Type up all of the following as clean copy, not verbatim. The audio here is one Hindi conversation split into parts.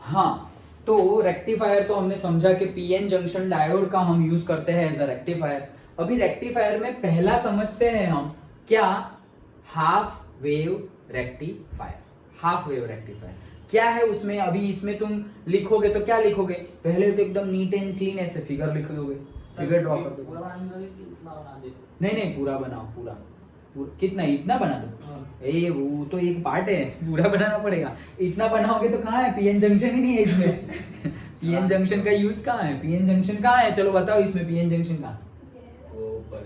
हाँ, तो रेक्टिफायर तो हमने समझा कि पीएन जंक्शन डायोड का हम यूज करते हैं एज अ रेक्टिफायर। अभी रेक्टिफायर में पहला समझते हैं हम क्या, half wave rectifier. Half wave rectifier क्या है उसमें, अभी इसमें तुम लिखोगे तो क्या लिखोगे, पहले तो एकदम नीट एंड क्लीन ऐसे फिगर लिख दोगे, फिगर ड्रॉ कर दोगे। नहीं नहीं, पूरा बनाओ, पूरा कितना, इतना बना दो। ए वो तो एक पार्ट है, पूरा बनाना पड़ेगा। इतना बनाओगे तो कहाँ है, पीएन जंक्शन ही नहीं है इसमें। पीएन जंक्शन का यूज कहाँ है, पीएन जंक्शन कहाँ है, चलो बताओ इसमें पीएन जंक्शन कहाँ,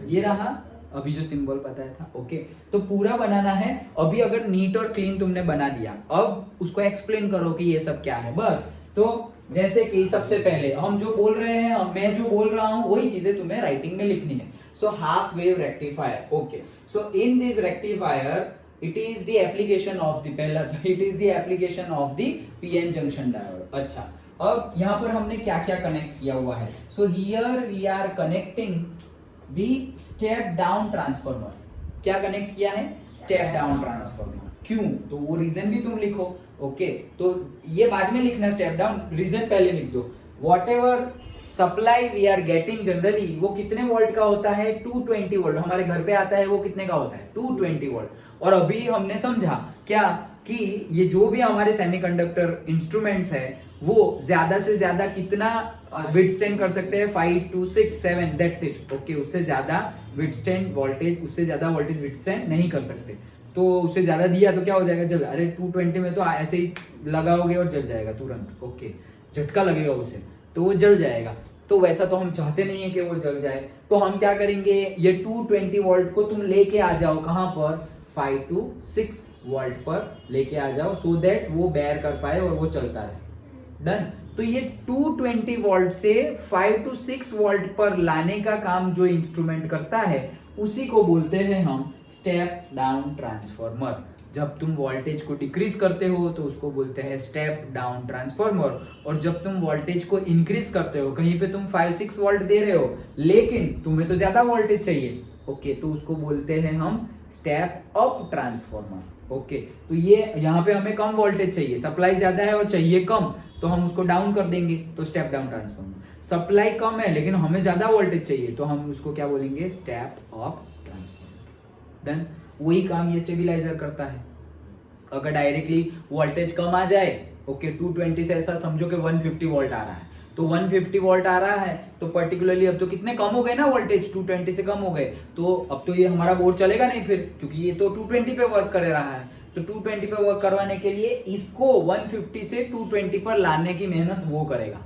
ये रहा अभी जो सिंबल बताया था। ओके, तो पूरा बनाना है। अभी अगर नीट और क्लीन तुमने बना दिया, अब उसको एक्सप्लेन करो कि ये सब क्या है बस। तो जैसे कि सबसे पहले हम जो बोल रहे हैं, मैं जो बोल रहा हूं वही चीजें तुम्हें राइटिंग में लिखनी है। So half wave rectifier, okay. So in this rectifier it is the application of the पहला तो it is the application of the PN junction diode। अच्छा, अब यहाँ पर हमने क्या क्या कनेक्ट किया हुआ है, so here we are connecting the step down transformer। क्या कनेक्ट किया है, स्टेप डाउन ट्रांसफॉर्मर। क्यों, तो वो रीजन भी तुम लिखो। ओके, तो ये बाद में लिखना, स्टेप डाउन, रीजन पहले लिख दो। Whatever supply we are getting generally, वो कितने वोल्ट का होता है, 220 वोल्ट। हमारे घर पे आता है वो कितने का होता है, 220 वोल्ट। और अभी हमने समझा क्या कि ये जो भी हमारे सेमीकंडक्टर इंस्ट्रूमेंट्स है वो ज्यादा से ज्यादा कितना विथस्टैंड कर सकते हैं, 5 to 6 7, दैट्स इट। ओके, उससे ज्यादा विथस्टैंड वोल्टेज, उससे ज्यादा वोल्टेज विथस्टैंड नहीं कर सकते। तो उससे ज्यादा दिया तो क्या हो जाएगा, जल, अरे 220 में तो ऐसे ही लगाओगे और जल जाएगा तुरंत। ओके, झटका लगेगा उसे तो वो जल जाएगा। तो वैसा तो हम चाहते नहीं है कि वो जल जाए, तो हम क्या करेंगे, ये 220 वोल्ट को तुम लेके आ जाओ कहां पर, 5 to 6 वोल्ट पर लेके आ जाओ, सो दैट वो बेयर कर पाए और वो चलता रहे। डन। तो ये 220 वोल्ट से 5 to 6 वोल्ट पर लाने का काम जो इंस्ट्रूमेंट करता है उसी को बोलते हैं हम स्टेप डाउन ट्रांसफॉर्मर। जब तुम वोल्टेज को डिक्रीज करते हो तो उसको बोलते हैं स्टेप डाउन ट्रांसफॉर्मर, और जब तुम वोल्टेज को इंक्रीज करते हो, कहीं पे तुम 5-6 वोल्ट दे रहे हो लेकिन तुम्हें तो ज्यादा वोल्टेज चाहिए, ओके, तो उसको बोलते हैं हम स्टेप अप ट्रांसफॉर्मर। ओके, तो ये यहाँ पे हमें कम वोल्टेज चाहिए, सप्लाई ज्यादा है और चाहिए कम, तो हम उसको डाउन कर देंगे, तो स्टेप डाउन ट्रांसफॉर्मर। सप्लाई कम है लेकिन हमें ज्यादा वोल्टेज चाहिए, तो हम उसको क्या बोलेंगे, स्टेप अप ट्रांसफॉर्मर। डन। वही काम ये स्टेबलाइजर करता है। अगर डायरेक्टली वोल्टेज कम आ जाए, ओके, 220 से ऐसा समझो कि 150 वोल्ट आ रहा है, तो 150 वोल्ट आ रहा है तो पर्टिकुलरली अब तो कितने कम हो गए ना वोल्टेज, 220 से कम हो गए, तो अब तो ये हमारा बोर्ड चलेगा नहीं फिर, क्योंकि ये तो 220 पे वर्क कर रहा है। तो 220 पे वर्क करवाने के लिए इसको 150 से 220 पर लाने की मेहनत वो करेगा।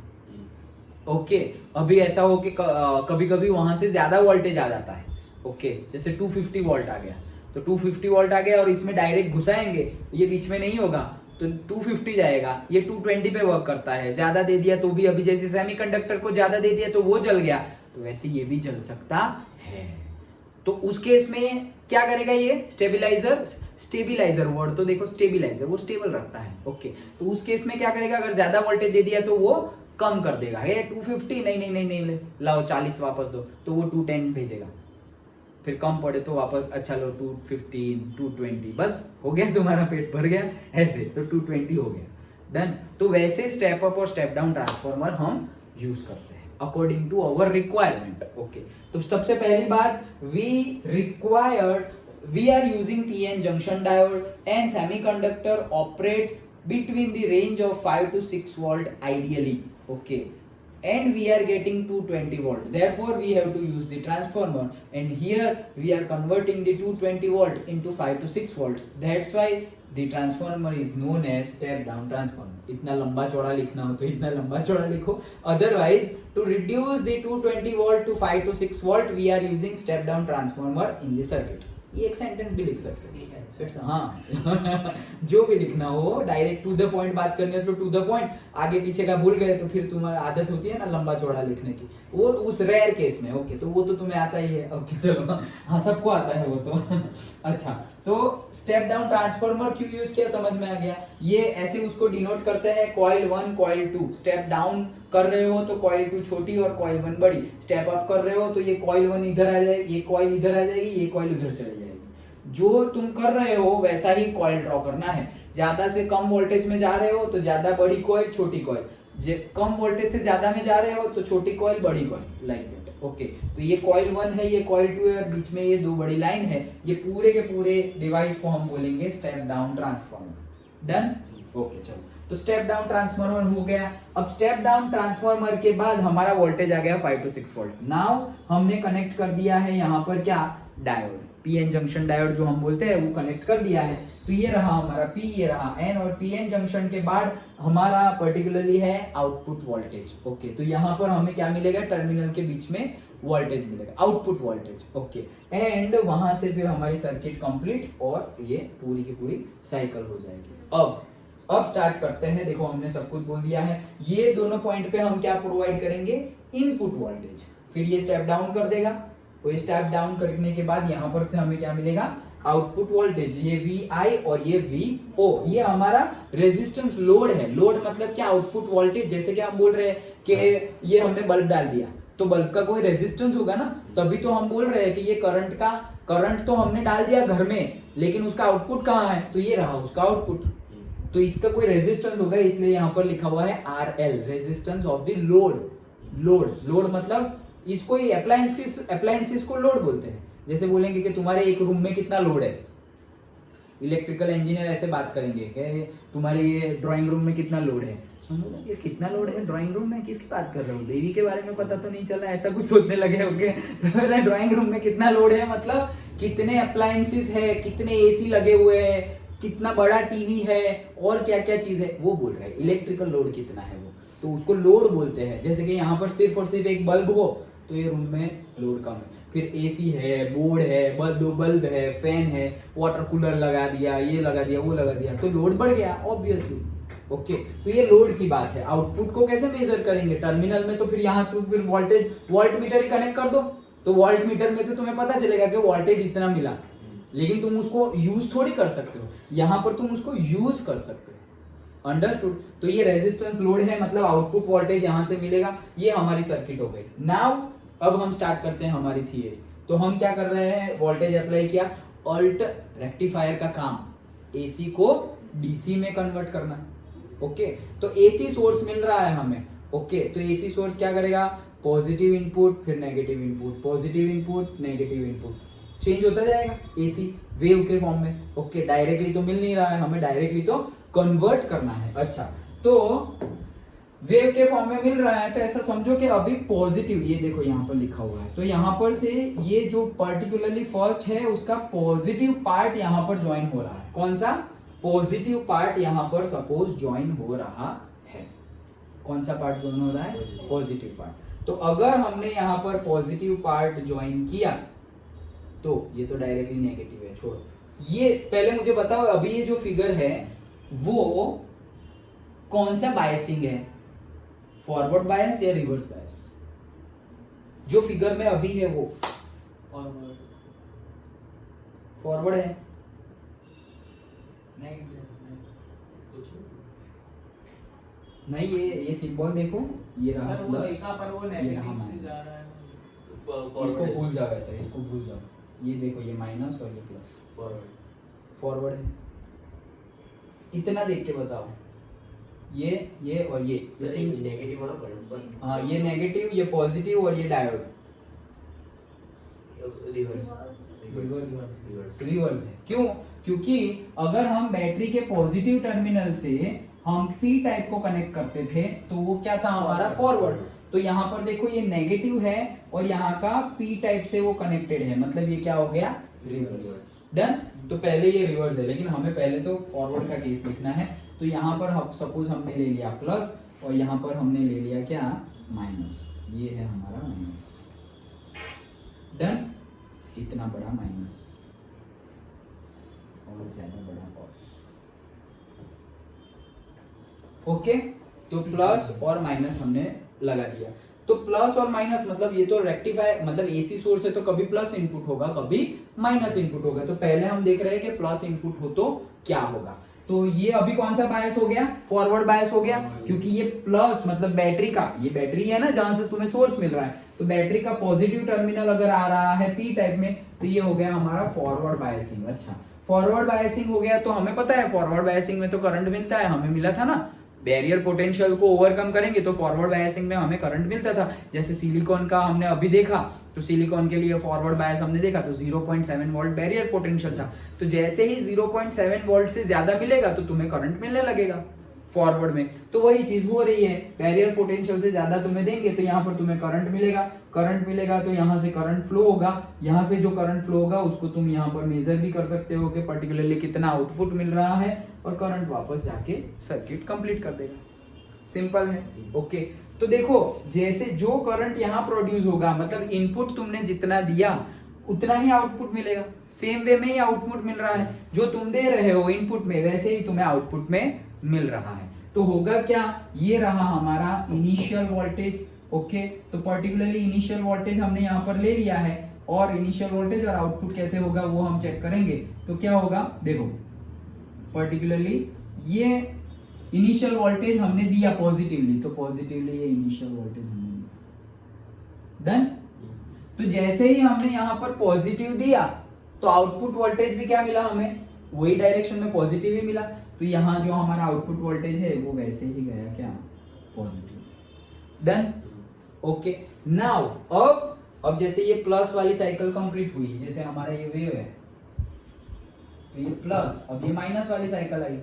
ओके, अभी ऐसा हो कि कभी कभी वहां से ज्यादा वोल्टेज आ जाता है। ओके, जैसे 250 वोल्ट आ गया, तो 250 वोल्ट आ गया और इसमें डायरेक्ट घुसाएंगे, ये बीच में नहीं होगा, तो 250 जाएगा, ये 220 पे वर्क करता है। ज्यादा दे दिया तो भी, अभी जैसे सेमीकंडक्टर को ज्यादा दे दिया तो वो जल गया, तो वैसे ये भी जल सकता है। तो उस केस में क्या करेगा ये स्टेबलाइजर, स्टेबलाइजर वर्ड तो देखो, स्टेबलाइजर वो स्टेबल रखता है। ओके, तो उस केस में क्या करेगा, अगर ज्यादा वोल्टेज दे दिया तो वो कम कर देगा, ये 250 नहीं नहीं नहीं नहीं लाओ 40 वापस दो, तो वो 210 भेजेगा। फिर कम पड़े तो वापस, अच्छा लो 215 220, बस हो गया, तुम्हारा पेट भर गया, ऐसे तो 220 हो गया। डन। तो वैसे स्टेप अप और स्टेप डाउन ट्रांसफॉर्मर हम यूज करते हैं according to our requirement. Okay, तो सबसे पहली बात, we are using PN junction diode and semiconductor operates between the range of 5 to 6 volt ideally, okay, and we are getting 220 volt, therefore we have to use the transformer, and here we are converting the 220 volt into 5 to 6 volts, that's why the transformer is known as step down transformer। इतना लंबा चौड़ा लिखना हो तो इतना लंबा चौड़ा लिखो, otherwise to reduce the 220 volt to 5 to 6 volt we are using step down transformer in the circuit। ये एक सेंटेंस भी लिख सकते हो, हाँ। जो भी लिखना हो, डायरेक्ट टू द पॉइंट बात करनी है तो टू द पॉइंट, आगे पीछे का भूल गए तो फिर तुम्हारी आदत होती है ना लंबा चौड़ा लिखने की, वो उस रेयर केस में। ओके, तो वो तो तुम्हें आता ही है। ओके, चलो, हाँ सबको आता है वो तो। अच्छा, तो स्टेप डाउन ट्रांसफॉर्मर क्यों यूज किया समझ में आ गया। ये ऐसे उसको डिनोट करते हैं, कॉइल 1 कॉइल 2, स्टेप डाउन कर रहे हो तो कॉइल 2 छोटी और कॉइल 1 बड़ी, स्टेप अप कर रहे हो तो ये कॉइल 1 इधर आ जाएगी, ये कॉइल इधर आ जाएगी, ये कॉइल उधर चली जाएगी। जो तुम कर रहे हो वैसा ही कॉइल ड्रॉ करना है। ज्यादा से कम वोल्टेज में जा रहे हो तो ज्यादा बड़ी कॉइल छोटी कॉइल, कम वोल्टेज से ज्यादा में जा रहे हो तो छोटी कॉइल बड़ी कॉइल, लाइक दैट। ओके, तो ये कॉइल 1 है, ये कॉइल 2 है और बीच में ये दो बड़ी लाइन है। ये पूरे के पूरे डिवाइस को हम बोलेंगे step down transformer. Done? Okay, चलो, तो स्टेप डाउन ट्रांसफार्मर हो गया। अब स्टेप डाउन ट्रांसफार्मर के बाद हमारा वोल्टेज आ गया 5 to 6 वोल्ट। नाउ हमने कनेक्ट कर दिया है यहाँ पर क्या, डायोड, पीएन जंक्शन डायोड जो हम बोलते हैं वो कनेक्ट कर दिया है। तो ये रहा हमारा P, ये रहा N, और पीएन जंक्शन के बाद हमारा पर्टिकुलरली है आउटपुट वोल्टेज। ओके, तो यहाँ पर हमें क्या मिलेगा, टर्मिनल के बीच में वोल्टेज मिलेगा, आउटपुट वोल्टेज। ओके, एंड वहां से फिर हमारी सर्किट कंप्लीट और ये पूरी की पूरी साइकिल हो जाएगी। अब स्टार्ट करते हैं। देखो हमने सब कुछ बोल दिया है। ये दोनों पॉइंट पे हम क्या प्रोवाइड करेंगे, इनपुट वोल्टेज। फिर ये स्टेप डाउन कर देगा, तो ये स्टेप डाउन करने के बाद यहाँ पर से हमें क्या मिलेगा, आउटपुट वोल्टेज, ये VI और ये VO। ये हमारा रेजिस्टेंस लोड है। लोड मतलब क्या, आउटपुट वोल्टेज। जैसे कि हम बोल रहे हैं कि ये हमने बल्ब डाल दिया तो बल्ब का कोई रेजिस्टेंस होगा ना, तभी तो हम बोल रहे हैं कि ये करंट तो हमने डाल दिया घर में, लेकिन उसका आउटपुट कहाँ है, तो ये रहा उसका आउटपुट। तो इसका कोई रेजिस्टेंस होगा, इसलिए यहाँ पर लिखा हुआ है RL, resistance of the load मतलब इसको अप्लायंसेस को लोड बोलते हैं। जैसे बोलेंगे कि तुम्हारे एक रूम में कितना लोड है, इलेक्ट्रिकल इंजीनियर ऐसे बात करेंगे कि तुम्हारे ये ड्राइंग रूम में कितना लोड है। हम बोलेंगे कितना लोड है ड्राइंग रूम में, किसकी बात कर रहे हो, बेबी के बारे में पता तो नहीं चला, ऐसा कुछ सोचने लगे होंगे। तो ड्राइंग रूम में कितना लोड है मतलब कितने अप्लायंसेस है, कितने AC लगे हुए हैं, कितना बड़ा टीवी है और क्या क्या चीज है, वो बोल रहे हैं। इलेक्ट्रिकल लोड कितना है वो, तो उसको लोड बोलते हैं। जैसे कि यहाँ पर सिर्फ और सिर्फ एक बल्ब हो तो ये रूम में लोड कम है। फिर AC है, बोर्ड है, बल्ब है, फैन है, वाटर कूलर लगा दिया, ये लगा दिया, वो लगा दिया, तो लोड बढ़ गया ऑब्वियसली। ओके, तो ये लोड की बात है। आउटपुट को कैसे मेजर करेंगे, टर्मिनल में तो फिर यहाँ तो फिर वोल्ट मीटर ही कनेक्ट कर दो, तो वोल्ट मीटर में तो तुम्हें पता चलेगा कि वोल्टेज इतना मिला, लेकिन तुम उसको यूज थोड़ी कर सकते हो। यहाँ पर तुम उसको यूज कर सकते हो। अंडरस्टूड? तो ये रेजिस्टेंस लोड है, मतलब आउटपुट वोल्टेज यहाँ से मिलेगा। ये हमारी सर्किट हो गई। नाउ अब हम स्टार्ट करते हैं हमारी थियरी। तो हम क्या कर रहे हैं, वोल्टेज अप्लाई किया। अल्ट रेक्टिफायर का काम AC को DC में कन्वर्ट करना। ओके, तो AC सोर्स मिल रहा है हमें। ओके, तो AC सोर्स क्या करेगा, पॉजिटिव इनपुट फिर negative input, positive input negative input, change होता जाएगा AC वेव के फॉर्म में। ओके, डायरेक्टली तो मिल नहीं रहा है, हमें डायरेक्टली तो कन्वर्ट करना है। अच्छा, तो वेव के फॉर्म में मिल रहा है, तो ऐसा समझो कि अभी पॉजिटिव, ये देखो यहाँ पर लिखा हुआ है, तो यहाँ पर से ये जो पर्टिकुलरली फर्स्ट है उसका पॉजिटिव पार्ट यहाँ पर ज्वाइन हो रहा है। कौन सा पॉजिटिव पार्ट यहाँ पर सपोज ज्वाइन हो रहा है। कौन सा पार्ट ज्वाइन हो रहा है, पॉजिटिव पार्ट। तो अगर हमने यहाँ पर पॉजिटिव पार्ट ज्वाइन किया तो ये तो डायरेक्टली नेगेटिव है, छोड़ो। ये पहले मुझे बताओ, अभी ये जो फिगर है वो कौन सा बायसिंग है, फॉरवर्ड बायस या रिवर्स बायस? जो फिगर में अभी है वो फॉरवर्ड है। नहीं, ये सिंबल देखो, ये रहा प्लस, ये रहा माइनस। इसको भूल जाओ, ऐसा इसको भूल जाओ। ये देखो, ये माइनस और ये प्लस, फॉरवर्ड है। इतना देख के बताओ, ये और ये नेगेटिव वाला, हाँ, ये नेगेटिव, ये पॉजिटिव और ये डायोड रिवर्स है। क्यों? क्योंकि अगर हम बैटरी के पॉजिटिव टर्मिनल से हम P टाइप को कनेक्ट करते थे तो वो क्या था हमारा, फॉरवर्ड। तो यहाँ पर देखो ये नेगेटिव है और यहाँ का P टाइप से वो कनेक्टेड है, मतलब ये क्या हो गया, रिवर्स। डन? तो पहले ये रिवर्स है, लेकिन हमें पहले तो फॉरवर्ड का केस लिखना है। तो यहाँ पर हम सपोज हमने ले लिया प्लस और यहाँ पर हमने ले लिया क्या, माइनस। ये है हमारा माइनस। डन? इतना बड़ा माइनस और ज्यादा बड़ा कॉस। ओके, तो प्लस और माइनस हमने लगा दिया। तो प्लस और माइनस मतलब ये तो रेक्टिफायर, मतलब AC सोर्स है तो कभी प्लस इनपुट होगा, कभी माइनस इनपुट होगा। तो पहले हम देख रहे हैं कि प्लस इनपुट हो तो क्या होगा। तो ये अभी कौन सा बायस हो गया, फॉरवर्ड बायस हो गया, क्योंकि ये प्लस मतलब बैटरी का, ये बैटरी है ना जहां से तुम्हें सोर्स मिल रहा है, तो बैटरी का पॉजिटिव टर्मिनल अगर आ रहा है P टाइप में तो ये हो गया हमारा फॉरवर्ड बायसिंग। अच्छा, फॉरवर्ड बायसिंग हो गया तो हमें पता है फॉरवर्ड बायसिंग में तो करंट मिलता है, हमें मिला था ना, बैरियर पोटेंशियल को ओवरकम करेंगे तो फॉरवर्ड बायसिंग में हमें करंट मिलता था। जैसे सिलिकॉन का हमने अभी देखा, तो सिलिकॉन के लिए फॉरवर्ड बायस हमने देखा तो 0.7 वोल्ट बैरियर पोटेंशियल था। तो जैसे ही 0.7 वोल्ट से ज्यादा मिलेगा तो तुम्हें करंट मिलने लगेगा फॉरवर्ड में। तो वही चीज हो रही है, बैरियर पोटेंशियल से ज्यादा तुम्हें देंगे तो यहाँ पर तुम्हें करंट मिलेगा, करंट मिलेगा तो यहाँ से करंट फ्लो होगा, यहाँ पे जो करंट फ्लो होगा उसको तुम यहाँ पर मेजर भी कर सकते हो कि पर्टिकुलरली कितना आउटपुट मिल रहा है, और करंट वापस जाके सर्किट कंप्लीट कर देगा। सिंपल है। ओके, तो देखो जैसे जो करंट यहाँ प्रोड्यूस होगा, मतलब इनपुट तुमने जितना दिया उतना ही आउटपुट मिलेगा, सेम वे में ही आउटपुट मिल रहा है, जो तुम दे रहे हो इनपुट में वैसे ही तुम्हें आउटपुट में मिल रहा है। तो होगा क्या, ये रहा हमारा इनिशियल वोल्टेज। ओके, तो पर्टिकुलरली इनिशियल वोल्टेज हमने यहाँ पर ले लिया है, और इनिशियल वोल्टेज और आउटपुट कैसे होगा वो हम चेक करेंगे। तो क्या होगा, देखो पर्टिकुलरली ये इनिशियल वोल्टेज हमने दिया पॉजिटिवली, तो पॉजिटिवली ये इनिशियल वोल्टेज हमने दिया। डन। तो जैसे ही हमने यहाँ पर पॉजिटिव दिया तो आउटपुट वोल्टेज भी क्या मिला हमें, वही डायरेक्शन में पॉजिटिव ही मिला। तो यहाँ जो हमारा आउटपुट वोल्टेज है वो वैसे ही गया क्या, पॉजिटिव। डन। ओके, नाउ अब जैसे ये प्लस वाली साइकिल कंप्लीट हुई, जैसे हमारा ये वेव है तो ये प्लस, अब ये माइनस वाली साइकिल आई।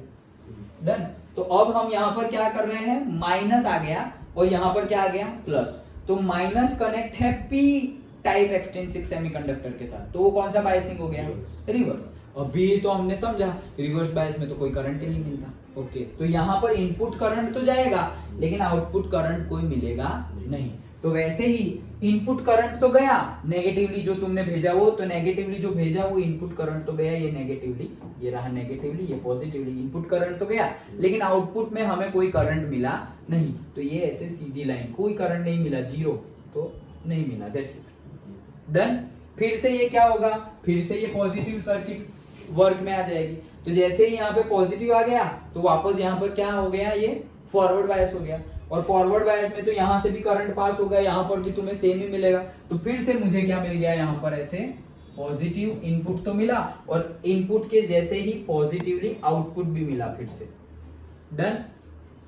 डन। तो अब हम यहाँ पर क्या कर रहे हैं, माइनस आ गया और यहाँ पर क्या आ गया, प्लस। तो माइनस कनेक्ट है पी टाइप एक्सट्रिंसिक सेमीकंडक्टर के साथ, तो वो कौन सा बायसिंग हो गया, रिवर्स। अभी तो हमने समझा रिवर्स बायस में तो कोई करंट ही नहीं मिलता। ओके, तो यहाँ पर इनपुट करंट तो जाएगा लेकिन आउटपुट करंट कोई मिलेगा नहीं। तो वैसे ही इनपुट करंट तो गया नेगेटिवली, जो तुमने भेजा वो, तो नेगेटिवली जो भेजा वो इनपुट करंट तो गया, ये नेगेटिवली, ये रहा नेगेटिवली, ये पॉजिटिवली, इनपुट करंट तो गया लेकिन आउटपुट में हमें कोई करंट मिला नहीं। तो ये ऐसे सीधी लाइन, कोई करंट नहीं मिला, जीरो, तो नहीं मिला, दैट्स इट। डन। फिर से ये क्या होगा, फिर से ये पॉजिटिव सर्किट वर्क में आ जाएगी। तो जैसे ही यहाँ पे पॉजिटिव आ गया तो वापस यहाँ पर क्या हो गया, ये फॉरवर्ड बायस हो गया, और फॉरवर्ड बायस में तो यहाँ से भी करंट पास होगा, यहाँ पर भी तुम्हें सेम ही मिलेगा। तो फिर से मुझे क्या मिल गया, यहाँ पर ऐसे पॉजिटिव इनपुट तो मिला और इनपुट के जैसे ही पॉजिटिवली आउटपुट भी मिला फिर से। डन।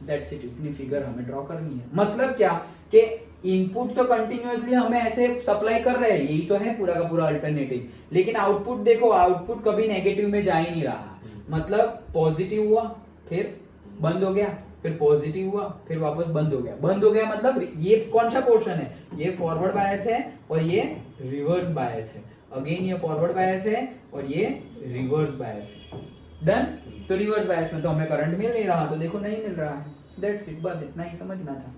That's it. इतनी फिगर हमें ड्रॉ करनी है। मतलब क्या कि इनपुट तो कंटिन्यूअसली हमें ऐसे सप्लाई कर रहे हैं, यही तो है पूरा का पूरा अल्टरनेटिव, लेकिन आउटपुट देखो, आउटपुट कभी नेगेटिव में जा ही नहीं रहा। मतलब पॉजिटिव हुआ फिर बंद हो गया, फिर पॉजिटिव हुआ फिर वापस बंद हो गया। बंद हो गया मतलब ये कौन सा पोर्शन है, ये फॉरवर्ड बायस है और ये रिवर्स बायस है। अगेन ये फॉरवर्ड बायस है और ये रिवर्स बायस है। डन। तो रिवर्स बायस में तो हमें करंट मिल नहीं रहा, तो देखो नहीं मिल रहा है। दैट्स इट, बस इतना ही समझना था।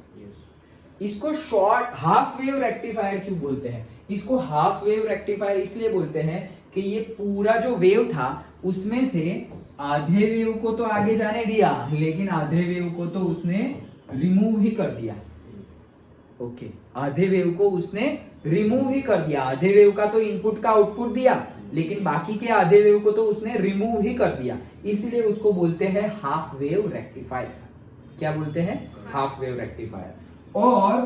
इसको शॉर्ट हाफ वेव रेक्टिफायर क्यों बोलते हैं, इसको हाफ वेव रेक्टिफायर इसलिए बोलते हैं कि ये पूरा जो वेव था उसमें से आधे वेव को तो आगे जाने दिया लेकिन आधे वेव को तो उसने रिमूव ही कर दिया। ओके, आधे वेव को उसने रिमूव ही कर दिया। आधे वेव का तो इनपुट का आउटपुट दिया लेकिन बाकी के आधे वेव को तो उसने रिमूव ही कर दिया, इसलिए उसको बोलते हैं हाफ वेव रेक्टिफायर। क्या बोलते हैं, हाफ वेव रेक्टिफायर। और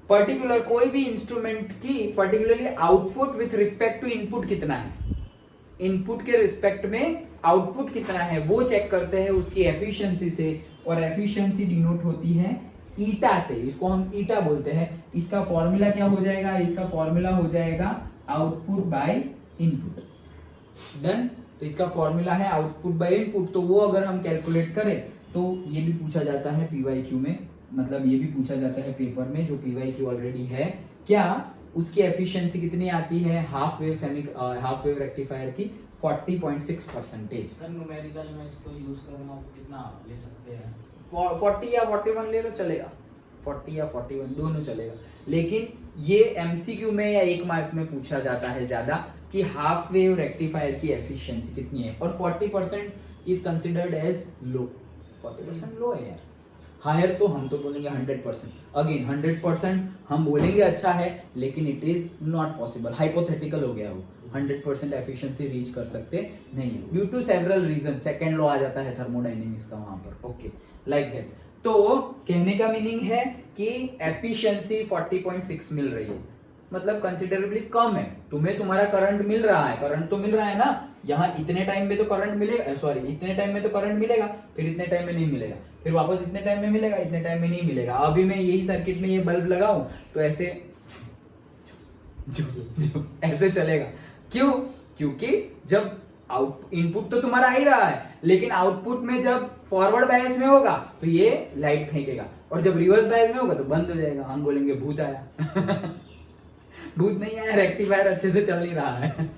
पर्टिकुलर कोई भी इंस्ट्रूमेंट की particularly output with respect to input कितना है, इनपुट के रिस्पेक्ट में आउटपुट कितना है वो चेक करते हैं उसकी एफिशिएंसी से, और एफिशिएंसी डिनोट होती है ईटा से, इसको हम ईटा बोलते हैं। इसका फॉर्मूला क्या हो जाएगा, इसका फॉर्मूला हो जाएगा आउटपुट बाय इनपुट। डन। तो इसका फॉर्मूला है आउटपुट बाय इनपुट, तो वो अगर हम कैलकुलेट करें तो ये भी पूछा जाता है पीवाईक्यू में, मतलब ये भी पूछा जाता है पेपर में जो पीवाईक्यू ऑलरेडी है, क्या उसकी एफिशिएंसी कितनी आती है हाफ वेव रेक्टिफायर की, 40.6%। सर न्यूमेरिकल में इसको यूज करना कितना ले सकते हैं, 40 या 41 ले लो चलेगा, 40 या 41 दोनों चलेगा। लेकिन ये एमसीक्यू में या 1 मार्क में पूछा जाता है ज्यादा कि हाफ वेव रेक्टिफायर की एफिशिएंसी कितनी है, और 40% इज कंसिडर्ड एज लो, 40% लो है यार। हायर तो हम तो बोलेंगे 100%। अगेन 100% हम बोलेंगे अच्छा है लेकिन it is not possible, hypothetical हो गया वो, 100% एफिशिएंसी रीच कर सकते नहीं है due to several reason. Second law आ जाता है थर्मोडाइनेमिक्स का वहां पर। Okay, like that. तो कहने का मीनिंग है कि एफिशिएंसी 40.6 मिल रही है, मतलब कंसिडरेबली कम है, तुम्हें तुम्हारा करंट मिल रहा है, करंट तो मिल रहा है ना, यहाँ इतने टाइम में तो करंट मिलेगा, सॉरी इतने टाइम में तो करंट मिलेगा, फिर इतने टाइम में नहीं मिलेगा, फिर वापस इतने टाइम में मिलेगा, इतने टाइम में नहीं मिलेगा। अभी मैं यही सर्किट में ये बल्ब लगाऊं तो ऐसे ऐसे चलेगा। क्यों? क्योंकि जब इनपुट तो तुम्हारा आ ही रहा है, लेकिन आउटपुट में जब फॉरवर्ड बायस में होगा तो ये लाइट फेंकेगा, और जब रिवर्स बायस में होगा तो बंद हो जाएगा। हम बोलेंगे भूत आया। भूत नहीं आया, रेक्टिफायर अच्छे से चल नहीं रहा है।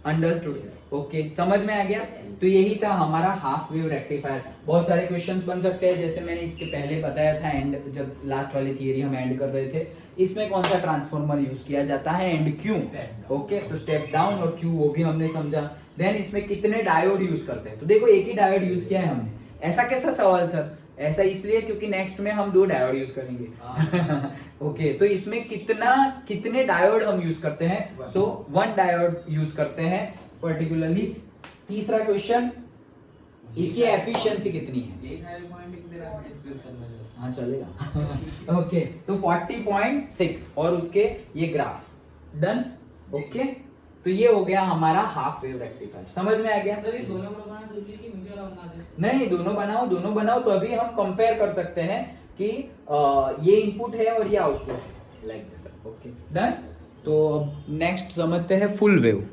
अंडरस्टूड? ओके, समझ में आ गया? तो यही था हमारा हाफ वेव रेक्टिफायर। बहुत सारे क्वेश्चंस बन सकते हैं, जैसे मैंने इसके पहले बताया था एंड जब लास्ट वाली थियरी हम एंड कर रहे थे, इसमें कौन सा ट्रांसफॉर्मर यूज किया जाता है एंड क्यों। ओके, तो स्टेप डाउन और क्यों वो भी हमने समझा। देन इसमें कितने डायोड यूज करते हैं, तो देखो एक ही डायोड यूज किया है हमने। ऐसा कैसा सवाल सर? ऐसा इसलिए क्योंकि नेक्स्ट में हम 2 डायोड यूज करेंगे। ओके, तो इसमें कितने डायोड हम यूज करते हैं? सो 1 डायोड यूज करते हैं पर्टिकुलरली। तीसरा क्वेश्चन, इसकी एफिशिएंसी कितनी है? ये सारे पॉइंट लिख दे रहा है डिस्क्रिप्शन में जो। हाँ चलेगा। ओके, तो 40.6 और उसके ये ग्राफ डन। ओके, तो ये हो गया हमारा हाफ वेव रेक्टिफायर। समझ में आ गया? सर ये दोनों को बनाना जरूरी है कि नीचे वाला बना दे? नहीं, दोनों बनाओ तो अभी हम कंपेयर कर सकते हैं कि ये इनपुट है और ये आउटपुट है, लाइक दैट। Okay done. तो नेक्स्ट समझते हैं फुल वेव।